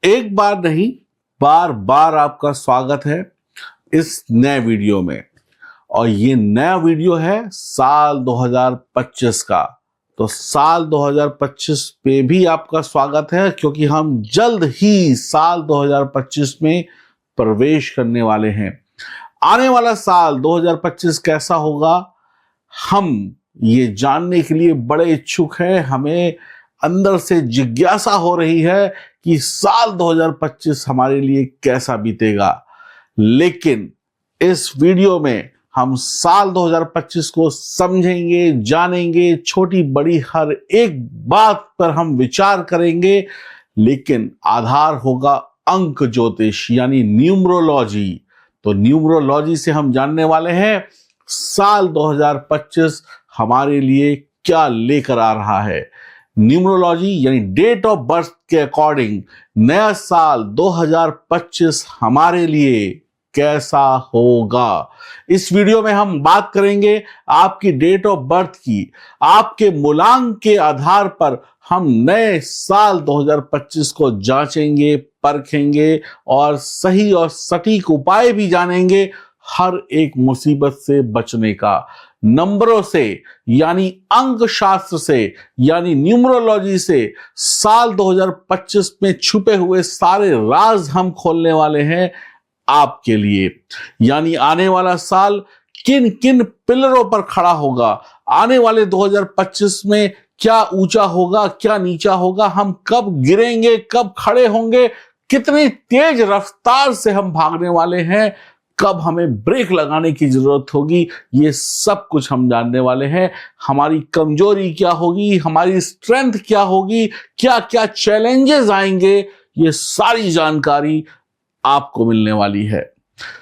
एक बार नहीं, बार बार आपका स्वागत है इस नए वीडियो में। और ये नया वीडियो है साल 2025 का। तो साल 2025 पे भी आपका स्वागत है, क्योंकि हम जल्द ही साल 2025 में प्रवेश करने वाले हैं। आने वाला साल 2025 कैसा होगा, हम ये जानने के लिए बड़े इच्छुक हैं। हमें अंदर से जिज्ञासा हो रही है कि साल 2025 हमारे लिए कैसा बीतेगा। लेकिन इस वीडियो में हम साल 2025 को समझेंगे, जानेंगे, छोटी बड़ी हर एक बात पर हम विचार करेंगे। लेकिन आधार होगा अंक ज्योतिष यानी न्यूमरोलॉजी। तो न्यूमरोलॉजी से हम जानने वाले हैं साल 2025 हमारे लिए क्या लेकर आ रहा है। न्यूमरोलॉजी यानी डेट ऑफ बर्थ के अकॉर्डिंग नया साल 2025 हमारे लिए कैसा होगा। इस वीडियो में हम बात करेंगे आपकी डेट ऑफ बर्थ की। आपके मूलांक के आधार पर हम नए साल 2025 को जांचेंगे, परखेंगे और सही और सटीक उपाय भी जानेंगे हर एक मुसीबत से बचने का। नंबरों से यानी अंक शास्त्र से यानी न्यूमरोलॉजी से साल 2025 में छुपे हुए सारे राज हम खोलने वाले हैं आपके लिए। यानी आने वाला साल किन किन पिलरों पर खड़ा होगा, आने वाले 2025 में क्या ऊंचा होगा, क्या नीचा होगा, हम कब गिरेंगे, कब खड़े होंगे, कितनी तेज रफ्तार से हम भागने वाले हैं, कब हमें ब्रेक लगाने की जरूरत होगी, ये सब कुछ हम जानने वाले हैं। हमारी कमजोरी क्या होगी, हमारी स्ट्रेंथ क्या होगी, क्या क्या चैलेंजेस आएंगे, ये सारी जानकारी आपको मिलने वाली है।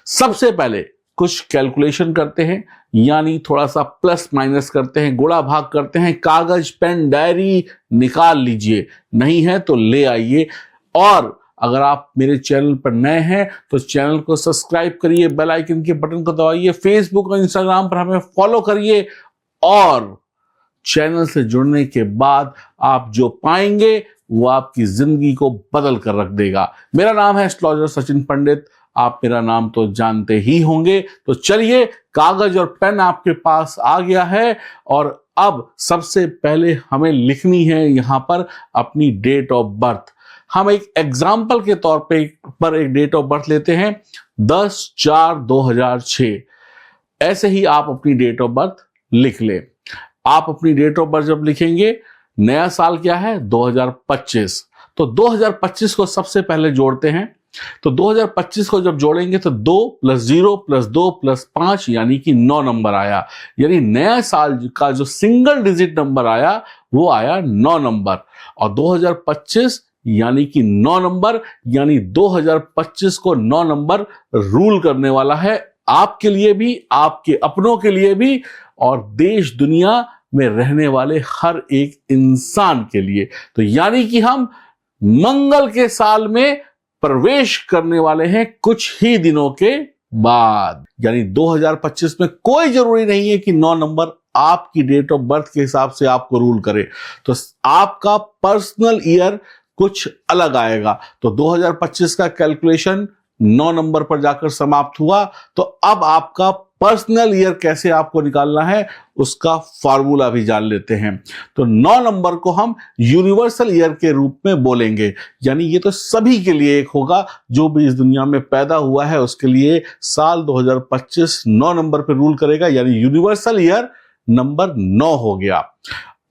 सबसे पहले कुछ कैलकुलेशन करते हैं, यानी थोड़ा सा प्लस माइनस करते हैं, गुणा भाग करते हैं। कागज पेन डायरी निकाल लीजिए, नहीं है तो ले आइए। और अगर आप मेरे चैनल पर नए हैं तो चैनल को सब्सक्राइब करिए, बेल आइकन के बटन को दबाइए, फेसबुक और इंस्टाग्राम पर हमें फॉलो करिए। और चैनल से जुड़ने के बाद आप जो पाएंगे वो आपकी जिंदगी को बदल कर रख देगा। मेरा नाम है एस्ट्रोलॉजर सचिन पंडित, आप मेरा नाम तो जानते ही होंगे। तो चलिए, कागज और पेन आपके पास आ गया है और अब सबसे पहले हमें लिखनी है यहां पर अपनी डेट ऑफ बर्थ। हम एक एग्जाम्पल के तौर पर एक डेट ऑफ बर्थ लेते हैं 10/4/2006। ऐसे ही आप अपनी डेट ऑफ बर्थ लिख लें। आप अपनी डेट ऑफ बर्थ जब लिखेंगे, नया साल क्या है 2025, तो 2025 को सबसे पहले जोड़ते हैं। तो 2025 को जब जोड़ेंगे तो 2 + 0 + 2 + 5 यानी कि 9 नंबर आया। यानी नया साल का जो सिंगल डिजिट नंबर आया वो आया 9 नंबर। और 2025 यानी कि 9 नंबर, यानी 2025 को 9 नंबर रूल करने वाला है, आपके लिए भी, आपके अपनों के लिए भी और देश दुनिया में रहने वाले हर एक इंसान के लिए। तो यानी कि हम मंगल के साल में प्रवेश करने वाले हैं कुछ ही दिनों के बाद। यानी 2025 में कोई जरूरी नहीं है कि 9 नंबर आपकी डेट ऑफ बर्थ के हिसाब से आपको रूल करे। तो आपका पर्सनल ईयर कुछ अलग आएगा। तो 2025 का कैलकुलेशन 9 नंबर पर जाकर समाप्त हुआ। तो अब आपका पर्सनल ईयर कैसे आपको निकालना है उसका फॉर्मूला भी जान लेते हैं। तो 9 नंबर को हम यूनिवर्सल ईयर के रूप में बोलेंगे। यानी ये तो सभी के लिए एक होगा, जो भी इस दुनिया में पैदा हुआ है उसके लिए साल 2025 9 नंबर पर रूल करेगा। यानी यूनिवर्सल ईयर नंबर 9 हो गया।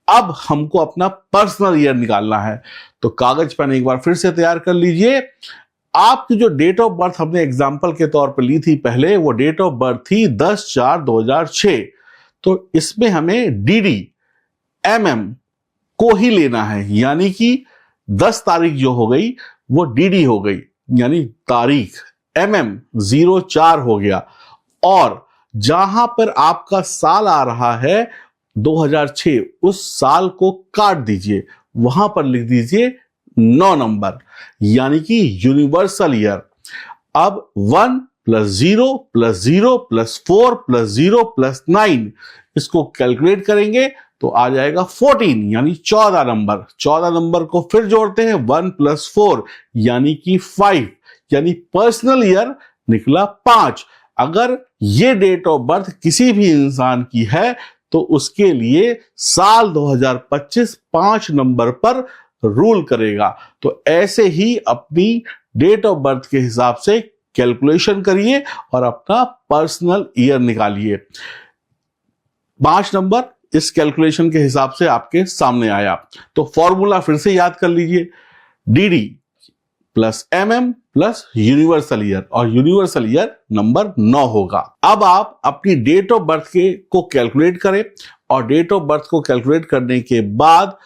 अब हमको अपना पर्सनल ईयर निकालना है। तो कागज पेन एक बार फिर से तैयार कर लीजिए। आपकी जो डेट ऑफ बर्थ हमने एग्जांपल के तौर पर ली थी पहले, वो डेट ऑफ बर्थ थी 10/4/2006। तो इसमें हमें डीडी एमएम को ही लेना है, यानी कि 10 तारीख जो हो गई वो डीडी हो गई, यानी तारीख। एमएम 04 हो गया। और जहां पर आपका साल आ रहा है 2006, उस साल को काट दीजिए, वहां पर लिख दीजिए 9 नंबर, यानी कि यूनिवर्सल ईयर। अब 1 + 0 + 0 + 4 + 0 + 9 इसको कैलकुलेट करेंगे तो आ जाएगा 14 यानी 14 नंबर। 14 नंबर को फिर जोड़ते हैं 1 + 4 यानी कि 5, यानी पर्सनल ईयर निकला 5। अगर ये डेट ऑफ बर्थ किसी भी इंसान की है तो उसके लिए साल 2025 5 नंबर पर रूल करेगा। तो ऐसे ही अपनी डेट ऑफ बर्थ के हिसाब से कैलकुलेशन करिए और अपना पर्सनल ईयर निकालिए। 5 नंबर इस कैलकुलेशन के हिसाब से आपके सामने आया। तो फॉर्मूला फिर से याद कर लीजिए, D plus MM plus universal year, और यूनिवर्सल ईयर नंबर 9 होगा। अब आप अपनी डेट ऑफ बर्थ को कैलकुलेट करें और डेट ऑफ बर्थ को कैलकुलेट करने के बाद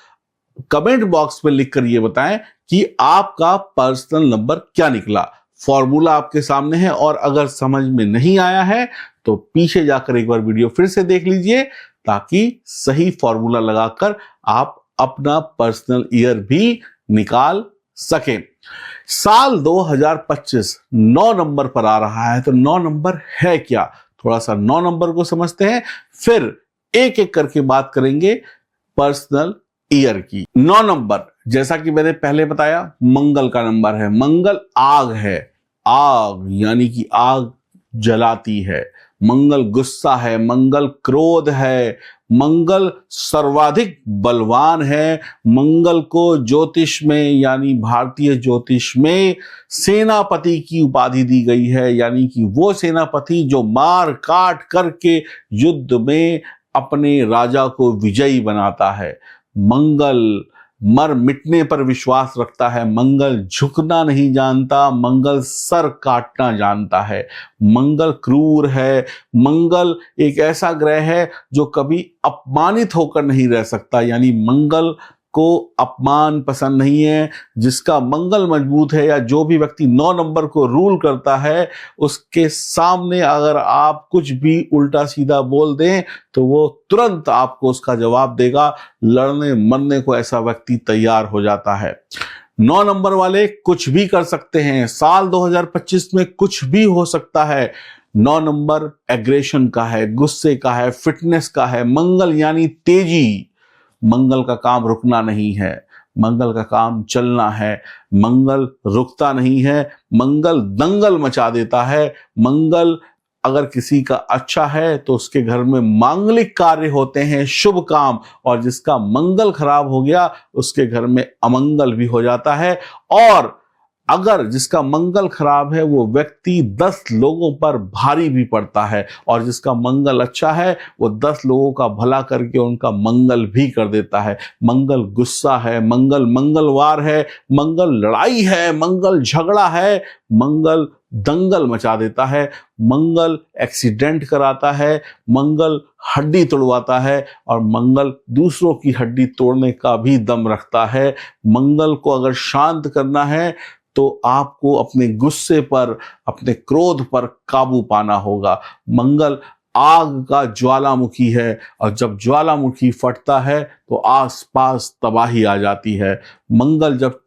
कमेंट बॉक्स में लिखकर ये बताएं कि आपका पर्सनल नंबर क्या निकला। फॉर्मूला आपके सामने है और अगर समझ में नहीं आया है तो पीछे जाकर एक बार वीडियो फिर से देख लीजिए ताकि सही फॉर्मूला लगाकर आप अपना पर्सनल ईयर भी निकाल सकें। साल 2025 9 नंबर पर आ रहा है, तो 9 नंबर है क्या, थोड़ा सा 9 नंबर को समझते हैं, फिर एक एक करके बात करेंगे पर्सनल ईयर की। 9 नंबर जैसा कि मैंने पहले बताया मंगल का नंबर है। मंगल आग है, आग यानी कि आग जलाती है। मंगल गुस्सा है, मंगल क्रोध है, मंगल सर्वाधिक बलवान है। मंगल को ज्योतिष में यानी भारतीय ज्योतिष में सेनापति की उपाधि दी गई है, यानी कि वो सेनापति जो मार काट करके युद्ध में अपने राजा को विजयी बनाता है। मंगल मर मिटने पर विश्वास रखता है, मंगल झुकना नहीं जानता, मंगल सर काटना जानता है। मंगल क्रूर है, मंगल एक ऐसा ग्रह है जो कभी अपमानित होकर नहीं रह सकता, यानी मंगल को अपमान पसंद नहीं है। जिसका मंगल मजबूत है या जो भी व्यक्ति 9 नंबर को रूल करता है उसके सामने अगर आप कुछ भी उल्टा सीधा बोल दें तो वो तुरंत आपको उसका जवाब देगा। लड़ने मरने को ऐसा व्यक्ति तैयार हो जाता है। 9 नंबर वाले कुछ भी कर सकते हैं। साल 2025 में कुछ भी हो सकता है। 9 नंबर एग्रेशन का है, गुस्से का है, फिटनेस का है। मंगल यानी तेजी, मंगल का काम रुकना नहीं है, मंगल का काम चलना है। मंगल रुकता नहीं है, मंगल दंगल मचा देता है। मंगल अगर किसी का अच्छा है तो उसके घर में मांगलिक कार्य होते हैं, शुभ काम, और जिसका मंगल खराब हो गया उसके घर में अमंगल भी हो जाता है। और अगर जिसका मंगल खराब है वो व्यक्ति 10 लोगों पर भारी भी पड़ता है, और जिसका मंगल अच्छा है वो 10 लोगों का भला करके उनका मंगल भी कर देता है। मंगल गुस्सा है, मंगल मंगलवार है, मंगल लड़ाई है, मंगल झगड़ा है, मंगल दंगल मचा देता है, मंगल एक्सीडेंट कराता है, मंगल हड्डी तोड़वाता है, और मंगल दूसरों की हड्डी तोड़ने का भी दम रखता है। मंगल को अगर शांत करना है तो आपको अपने गुस्से पर, अपने क्रोध पर काबू पाना होगा। मंगल आग का ज्वालामुखी है, और जब ज्वालामुखी फटता है तो आसपास तबाही आ जाती है। मंगल जब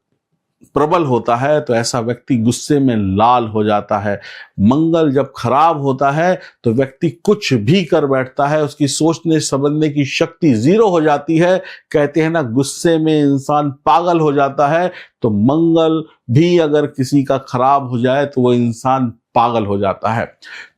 प्रबल होता है तो ऐसा व्यक्ति गुस्से में लाल हो जाता है। मंगल जब खराब होता है तो व्यक्ति कुछ भी कर बैठता है, उसकी सोचने समझने की शक्ति 0 हो जाती है। कहते हैं ना, गुस्से में इंसान पागल हो जाता है, तो मंगल भी अगर किसी का खराब हो जाए तो वो इंसान पागल हो जाता है।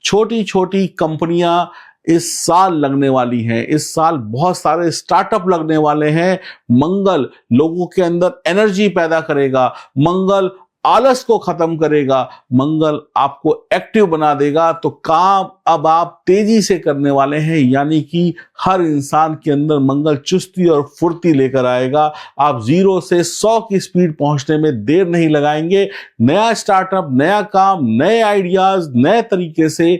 छोटी छोटी कंपनियां इस साल लगने वाली हैं, इस साल बहुत सारे स्टार्टअप लगने वाले हैं। मंगल लोगों के अंदर एनर्जी पैदा करेगा, मंगल आलस को खत्म करेगा, मंगल आपको एक्टिव बना देगा। तो काम अब आप तेजी से करने वाले हैं, यानी कि हर इंसान के अंदर मंगल चुस्ती और फुर्ती लेकर आएगा। आप 0 से 100 की स्पीड पहुंचने में देर नहीं लगाएंगे। नया स्टार्टअप, नया काम, नए आइडियाज, नए तरीके से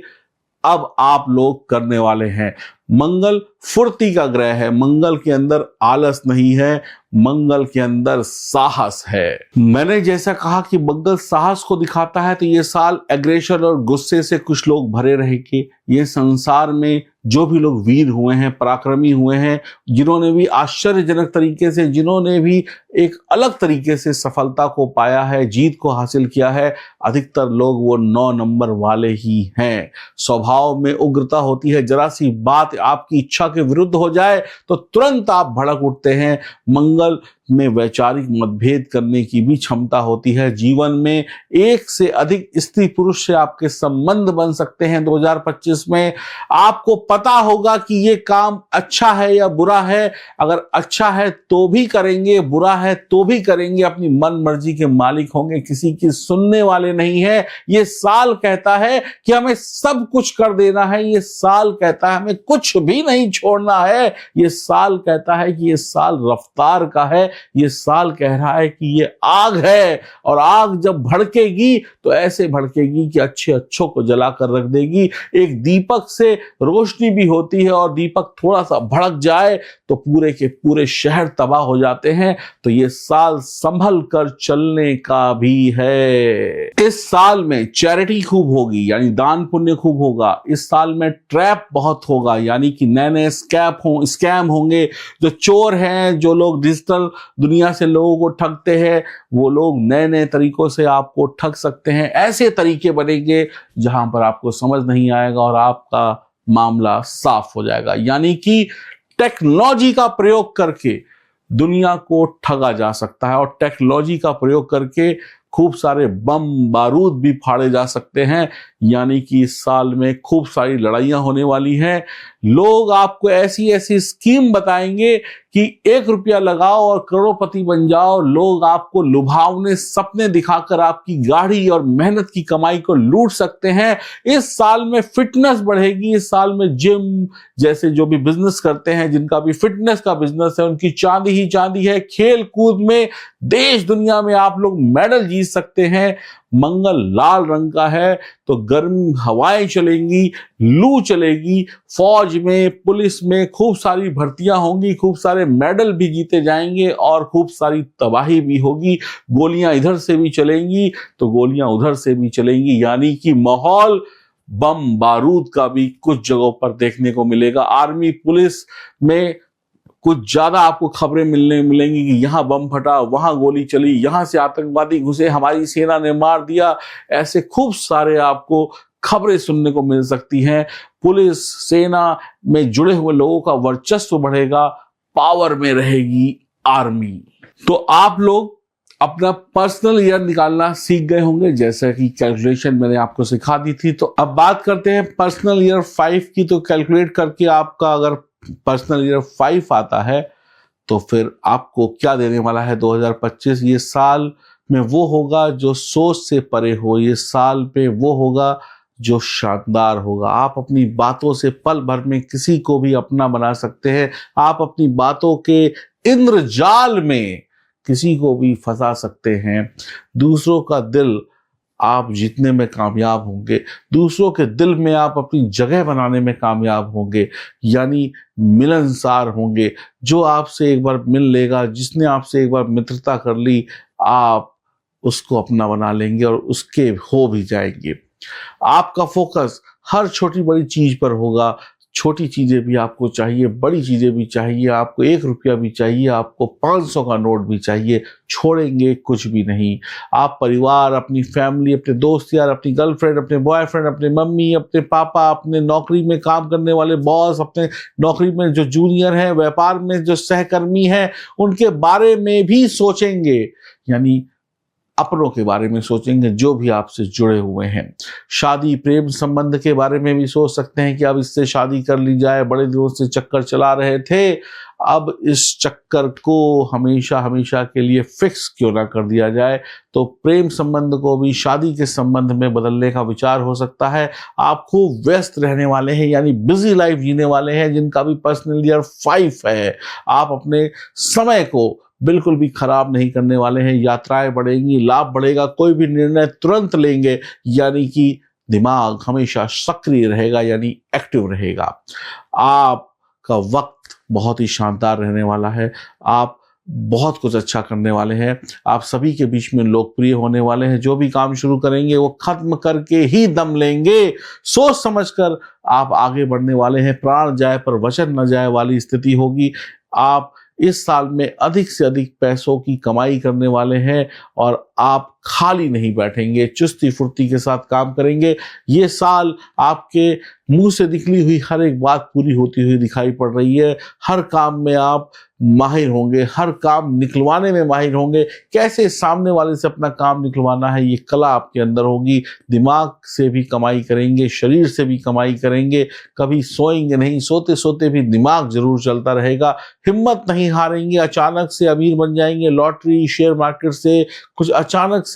अब आप लोग करने वाले हैं। मंगल फुर्ती का ग्रह है, मंगल के अंदर आलस नहीं है, मंगल के अंदर साहस है। मैंने जैसा कहा कि मंगल साहस को दिखाता है, तो ये साल एग्रेशन और गुस्से से कुछ लोग भरे रहेंगे। ये संसार में जो भी लोग वीर हुए हैं, पराक्रमी हुए हैं, जिन्होंने भी आश्चर्यजनक तरीके से, जिन्होंने भी एक अलग तरीके से सफलता को पाया है, जीत को हासिल किया है, अधिकतर लोग वो 9 नंबर वाले ही हैं। स्वभाव में उग्रता होती है, जरा सी बात बात आपकी इच्छा के विरुद्ध हो जाए तो तुरंत आप भड़क उठते हैं। मंगल में वैचारिक मतभेद करने की भी क्षमता होती है। जीवन में एक से अधिक स्त्री पुरुष से आपके संबंध बन सकते हैं 2025 में। आपको पता होगा कि ये काम अच्छा है या बुरा है। अगर अच्छा है तो भी करेंगे, बुरा है तो भी करेंगे। अपनी मन मर्जी के मालिक होंगे, किसी की सुनने वाले नहीं है। ये साल कहता है कि हमें सब कुछ कर देना है। ये साल कहता है हमें कुछ भी नहीं छोड़ना है। ये साल कहता है कि ये साल रफ्तार का है। ये साल कह रहा है कि ये आग है, और आग जब भड़केगी तो ऐसे भड़केगी कि अच्छे अच्छों को जलाकर रख देगी। एक दीपक से रोशनी भी होती है, और दीपक थोड़ा सा भड़क जाए तो पूरे के पूरे शहर तबाह हो जाते हैं। तो ये साल संभल कर चलने का भी है। इस साल में चैरिटी खूब होगी, यानी दान पुण्य खूब होगा। इस साल में ट्रैप बहुत होगा, यानी कि नए नए स्कैम होंगे। जो चोर हैं, जो लोग डिजिटल दुनिया से लोगों को ठगते हैं, वो लोग नए नए तरीकों से आपको ठग सकते हैं। ऐसे तरीके बनेंगे जहां पर आपको समझ नहीं आएगा और आपका मामला साफ हो जाएगा। यानी कि टेक्नोलॉजी का प्रयोग करके दुनिया को ठगा जा सकता है, और टेक्नोलॉजी का प्रयोग करके खूब सारे बम बारूद भी फाड़े जा सकते हैं। यानी कि इस साल में खूब सारी लड़ाइयां होने वाली हैं। लोग आपको ऐसी ऐसी स्कीम बताएंगे कि 1 रुपया लगाओ और करोड़पति बन जाओ। लोग आपको लुभावने सपने दिखाकर आपकी गाढ़ी और मेहनत की कमाई को लूट सकते हैं। इस साल में फिटनेस बढ़ेगी। इस साल में जिम जैसे जो भी बिजनेस करते हैं, जिनका भी फिटनेस का बिजनेस है, उनकी चांदी ही चांदी है। खेल कूद में देश दुनिया में आप लोग मेडल जीत सकते हैं। मंगल लाल रंग का है तो गर्म हवाएं चलेंगी, लू चलेगी। फौज में, पुलिस में खूब सारी भर्तियां होंगी, खूब सारे मेडल भी जीते जाएंगे, और खूब सारी तबाही भी होगी। गोलियां इधर से भी चलेंगी तो गोलियां उधर से भी चलेंगी। यानी कि माहौल बम बारूद का भी कुछ जगहों पर देखने को मिलेगा। आर्मी पुलिस में कुछ ज्यादा आपको खबरें मिलेंगी कि यहां बम फटा, वहां गोली चली, यहां से आतंकवादी घुसे, हमारी सेना ने मार दिया। ऐसे खूब सारे आपको खबरें सुनने को मिल सकती हैं। पुलिस सेना में जुड़े हुए लोगों का वर्चस्व बढ़ेगा, पावर में रहेगी आर्मी। तो आप लोग अपना पर्सनल ईयर निकालना सीख गए होंगे, जैसा कि कैलकुलेशन मैंने आपको सिखा दी थी। तो अब बात करते हैं पर्सनल ईयर 5 की। तो कैलकुलेट करके आपका अगर पर्सनल ईयर 5 आता है तो फिर आपको क्या देने वाला है 2025। ये साल में वो होगा जो सोच से परे हो। ये साल पे वो होगा जो शानदार होगा। आप अपनी बातों से पल भर में किसी को भी अपना बना सकते हैं। आप अपनी बातों के इंद्रजाल में किसी को भी फंसा सकते हैं। दूसरों का दिल आप जीतने में कामयाब होंगे। दूसरों के दिल में आप अपनी जगह बनाने में कामयाब होंगे, यानी मिलनसार होंगे। जो आपसे एक बार मिल लेगा, जिसने आपसे एक बार मित्रता कर ली, आप उसको अपना बना लेंगे और उसके हो भी जाएंगे। आपका फोकस हर छोटी बड़ी चीज पर होगा। छोटी चीजें भी आपको चाहिए, बड़ी चीजें भी चाहिए। आपको 1 रुपया भी चाहिए, आपको 500 का नोट भी चाहिए। छोड़ेंगे कुछ भी नहीं। आप परिवार, अपनी फैमिली, अपने दोस्त यार, अपनी गर्लफ्रेंड, अपने बॉयफ्रेंड, अपने मम्मी, अपने पापा, अपने नौकरी में काम करने वाले बॉस, अपने नौकरी में जो जूनियर हैं, व्यापार में जो सहकर्मी हैं, उनके बारे में भी सोचेंगे। यानी अपनों के बारे में सोचेंगे जो भी आपसे जुड़े हुए हैं। शादी प्रेम संबंध के बारे में भी सोच सकते हैं कि अब इससे शादी कर ली जाए। बड़े दिनों से चक्कर चला रहे थे, अब इस चक्कर को हमेशा हमेशा के लिए फिक्स क्यों ना कर दिया जाए। तो प्रेम संबंध को भी शादी के संबंध में बदलने का विचार हो सकता है। आप खूब व्यस्त रहने वाले हैं, यानी बिजी लाइफ जीने वाले हैं। जिनका भी पर्सनल ईयर 5 है, आप अपने समय को बिल्कुल भी खराब नहीं करने वाले हैं। यात्राएं बढ़ेंगी, लाभ बढ़ेगा, कोई भी निर्णय तुरंत लेंगे, यानी कि दिमाग हमेशा सक्रिय रहेगा, यानी एक्टिव रहेगा। आपका वक्त बहुत ही शानदार रहने वाला है। आप बहुत कुछ अच्छा करने वाले हैं। आप सभी के बीच में लोकप्रिय होने वाले हैं। जो भी काम शुरू करेंगे वो खत्म करके ही दम लेंगे। सोच समझकर आप आगे बढ़ने वाले हैं। प्राण जाए पर वचन न जाए वाली स्थिति होगी। आप इस साल में अधिक से अधिक पैसों की कमाई करने वाले हैं और आप खाली नहीं बैठेंगे, चुस्ती फुर्ती के साथ काम करेंगे। ये साल आपके मुंह से निकली हुई हर एक बात पूरी होती हुई दिखाई पड़ रही है। हर काम में आप माहिर होंगे, हर काम निकलवाने में माहिर होंगे। कैसे सामने वाले से अपना काम निकलवाना है, ये कला आपके अंदर होगी। दिमाग से भी कमाई करेंगे, शरीर से भी कमाई करेंगे, कभी सोएंगे नहीं, सोते सोते भी दिमाग जरूर चलता रहेगा। हिम्मत नहीं हारेंगे, अचानक से अमीर बन जाएंगे। लॉटरी, शेयर मार्केट से कुछ अचानक से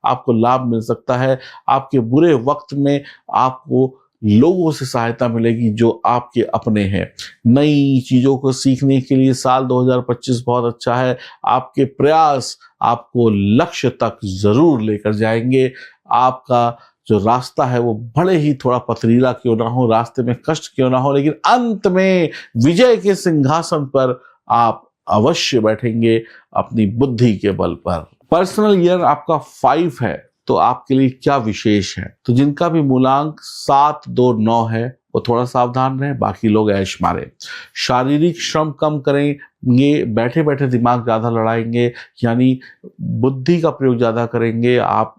आपको लाभ मिल सकता है। आपके बुरे वक्त में आपको लोगों से सहायता मिलेगी जो आपके अपने हैं। नई चीजों को सीखने के लिए साल 2025 बहुत अच्छा है। आपके प्रयास आपको लक्ष्य तक जरूर लेकर जाएंगे। आपका जो रास्ता है वो भले ही थोड़ा पथरीला क्यों ना हो, रास्ते में कष्ट क्यों ना हो, लेकिन अंत में विजय के सिंहासन पर आप अवश्य बैठेंगे अपनी बुद्धि के बल पर। पर्सनल ईयर आपका 5 है, तो आपके लिए क्या विशेष है? तो जिनका भी मूलांक 7, 2, 9 है वो थोड़ा सावधान रहे, बाकी लोग ऐश मारे। शारीरिक श्रम कम करेंगे, बैठे बैठे दिमाग ज्यादा लड़ाएंगे, यानी बुद्धि का प्रयोग ज्यादा करेंगे आप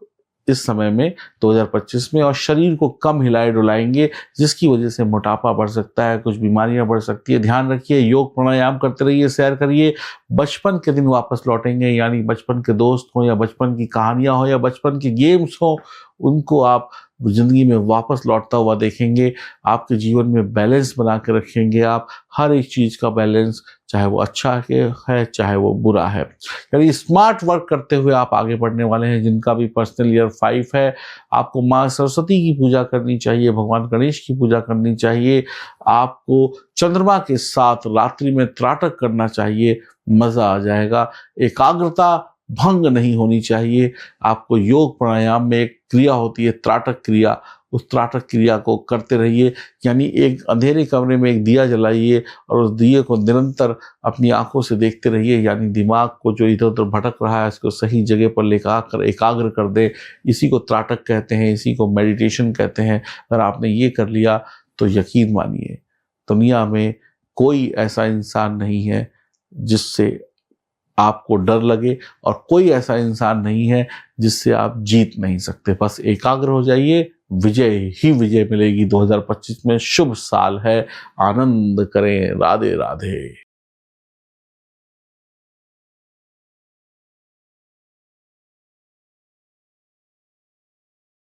इस समय में 2025 में, और शरीर को कम हिलाए डुलाएंगे, जिसकी वजह से मोटापा बढ़ सकता है, कुछ बीमारियां बढ़ सकती है। ध्यान रखिए, योग प्राणायाम करते रहिए, सैर करिए। बचपन के दिन वापस लौटेंगे, यानी बचपन के दोस्त हो या बचपन की कहानियां हो या बचपन के गेम्स हो, उनको आप जिंदगी में वापस लौटता हुआ देखेंगे। आपके जीवन में बैलेंस बना के रखेंगे आप, हर एक चीज का बैलेंस, चाहे वो अच्छा है चाहे वो बुरा है। यानी स्मार्ट वर्क करते हुए आप आगे बढ़ने वाले हैं। जिनका भी पर्सनल ईयर 5 है, आपको माँ सरस्वती की पूजा करनी चाहिए, भगवान गणेश की पूजा करनी चाहिए, आपको चंद्रमा के साथ रात्रि में त्राटक करना चाहिए, मजा आ जाएगा। एकाग्रता भंग नहीं होनी चाहिए। आपको योग प्राणायाम में एक क्रिया होती है त्राटक क्रिया, उस त्राटक क्रिया को करते रहिए। यानी एक अंधेरे कमरे में एक दिया जलाइए और उस दिए को निरंतर अपनी आंखों से देखते रहिए, यानी दिमाग को जो इधर उधर भटक रहा है उसको सही जगह पर लेकर एकाग्र कर दे। इसी को त्राटक कहते हैं, इसी को मेडिटेशन कहते हैं। अगर आपने ये कर लिया तो यकीन मानिए दुनिया में कोई ऐसा इंसान नहीं है जिससे आपको डर लगे, और कोई ऐसा इंसान नहीं है जिससे आप जीत नहीं सकते। बस एकाग्र हो जाइए, विजय ही विजय मिलेगी। 2025 में शुभ साल है, आनंद करें। राधे राधे।